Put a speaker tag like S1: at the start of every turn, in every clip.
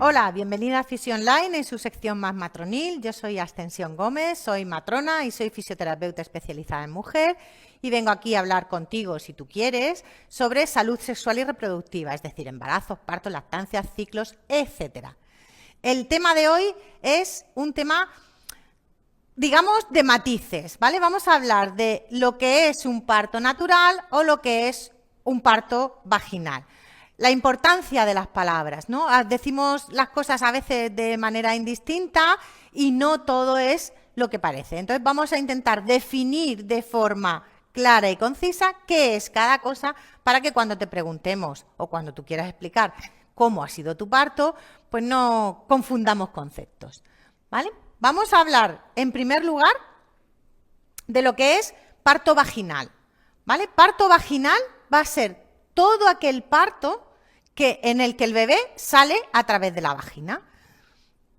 S1: Hola, bienvenida a Fisio Online en su sección más matronil. Yo soy Ascensión Gómez, soy matrona y soy fisioterapeuta especializada en mujer y vengo aquí a hablar contigo, si tú quieres, sobre salud sexual y reproductiva, es decir, embarazos, partos, lactancias, ciclos, etcétera. El tema de hoy es un tema, digamos, de matices, ¿vale? Vamos a hablar de lo que es un parto natural o lo que es un parto vaginal. La importancia de las palabras, ¿no? Decimos las cosas a veces de manera indistinta y no todo es lo que parece. Entonces vamos a intentar definir de forma clara y concisa qué es cada cosa para que cuando te preguntemos o cuando tú quieras explicar cómo ha sido tu parto, pues no confundamos conceptos, ¿vale? Vamos a hablar, en primer lugar, de lo que es parto vaginal, ¿vale? Parto vaginal va a ser todo aquel parto en el que el bebé sale a través de la vagina.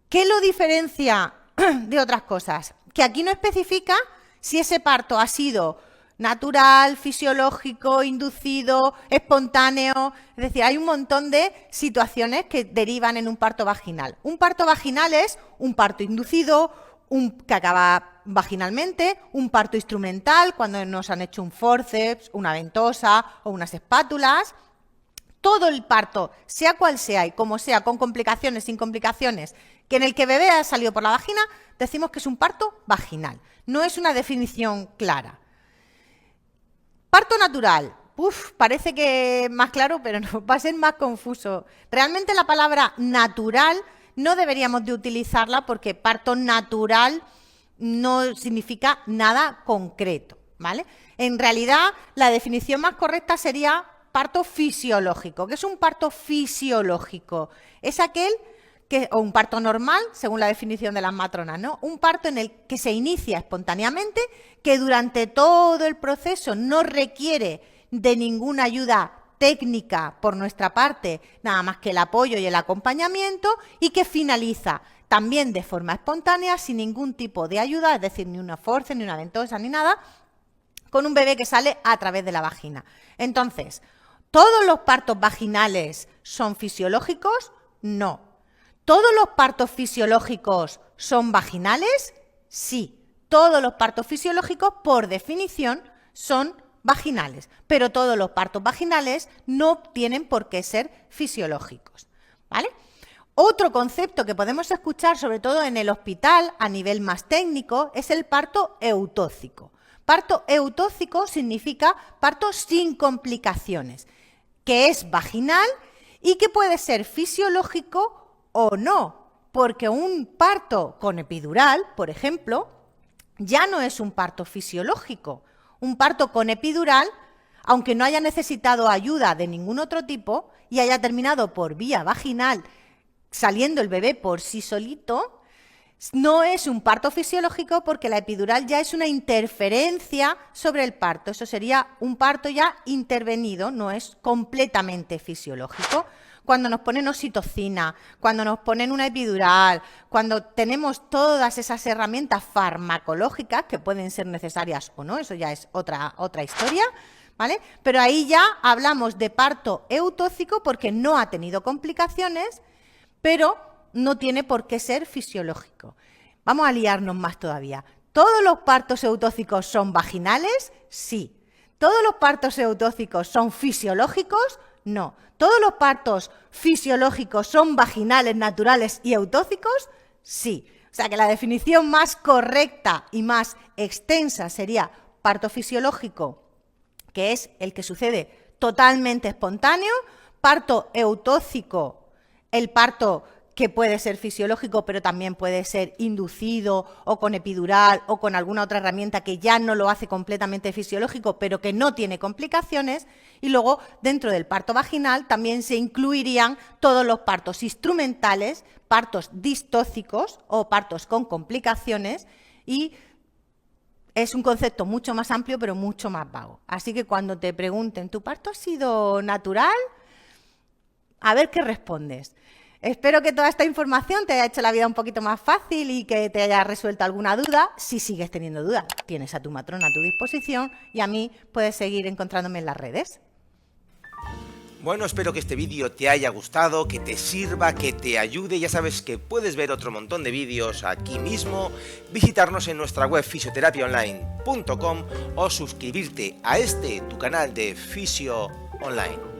S1: ¿Qué lo diferencia de otras cosas? Que aquí no especifica si ese parto ha sido natural, fisiológico, inducido, espontáneo. Es decir, hay un montón de situaciones que derivan en un parto vaginal. Un parto vaginal es un parto inducido, que acaba vaginalmente, un parto instrumental, cuando nos han hecho un forceps, una ventosa o unas espátulas. Todo el parto, sea cual sea y como sea, con complicaciones, sin complicaciones, que en el que bebé ha salido por la vagina, decimos que es un parto vaginal. No es una definición clara. Parto natural. Parece que más claro, pero no, va a ser más confuso. Realmente la palabra natural no deberíamos de utilizarla porque parto natural no significa nada concreto, ¿vale? En realidad, la definición más correcta sería parto fisiológico. ¿Qué es un parto fisiológico? Es aquel o un parto normal, según la definición de las matronas, ¿no? Un parto en el que se inicia espontáneamente, que durante todo el proceso no requiere de ninguna ayuda técnica por nuestra parte, nada más que el apoyo y el acompañamiento, y que finaliza también de forma espontánea, sin ningún tipo de ayuda, es decir, ni una force, ni una ventosa, ni nada, con un bebé que sale a través de la vagina. Entonces, ¿todos los partos vaginales son fisiológicos? No. ¿Todos los partos fisiológicos son vaginales? Sí. Todos los partos fisiológicos, por definición, son vaginales, pero todos los partos vaginales no tienen por qué ser fisiológicos, ¿vale? Otro concepto que podemos escuchar, sobre todo en el hospital, a nivel más técnico, es el parto eutóxico. Parto eutóxico significa parto sin complicaciones, que es vaginal y que puede ser fisiológico o no, porque un parto con epidural, por ejemplo, ya no es un parto fisiológico. Un parto con epidural, aunque no haya necesitado ayuda de ningún otro tipo y haya terminado por vía vaginal, saliendo el bebé por sí solito, no es un parto fisiológico porque la epidural ya es una interferencia sobre el parto. Eso sería un parto ya intervenido, no es completamente fisiológico. Cuando nos ponen oxitocina, cuando nos ponen una epidural, cuando tenemos todas esas herramientas farmacológicas que pueden ser necesarias o no, eso ya es otra historia, ¿vale? Pero ahí ya hablamos de parto eutóxico porque no ha tenido complicaciones, pero no tiene por qué ser fisiológico. Vamos a liarnos más todavía. ¿Todos los partos eutóxicos son vaginales? Sí. ¿Todos los partos eutóxicos son fisiológicos? No. ¿Todos los partos fisiológicos son vaginales, naturales y eutóxicos? Sí. O sea que la definición más correcta y más extensa sería parto fisiológico, que es el que sucede totalmente espontáneo, parto eutóxico, el parto que puede ser fisiológico, pero también puede ser inducido o con epidural o con alguna otra herramienta que ya no lo hace completamente fisiológico, pero que no tiene complicaciones. Y luego, dentro del parto vaginal, también se incluirían todos los partos instrumentales, partos distóxicos o partos con complicaciones, y es un concepto mucho más amplio, pero mucho más vago. Así que cuando te pregunten, ¿tu parto ha sido natural? A ver qué respondes. Espero que toda esta información te haya hecho la vida un poquito más fácil y que te haya resuelto alguna duda. Si sigues teniendo dudas, tienes a tu matrona a tu disposición y a mí puedes seguir encontrándome en las redes.
S2: Bueno, espero que este vídeo te haya gustado, que te sirva, que te ayude. Ya sabes que puedes ver otro montón de vídeos aquí mismo, visitarnos en nuestra web fisioterapiaonline.com o suscribirte a tu canal de Fisio Online.